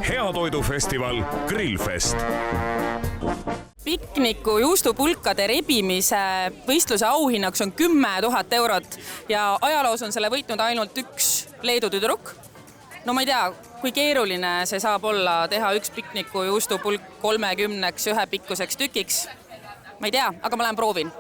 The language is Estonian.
Heatoidufestival Grillfest. Pikniku juustupulkade rebimise võistluse auhinnaks on 10 000 eurot ja ajaloos on selle võitnud ainult üks Leedu tüdruk. No ma ei tea, kui keeruline see saab olla teha üks pikniku juustupulk 30 ühe pikkuseks tükiks. Ma ei tea, aga ma lähen proovin.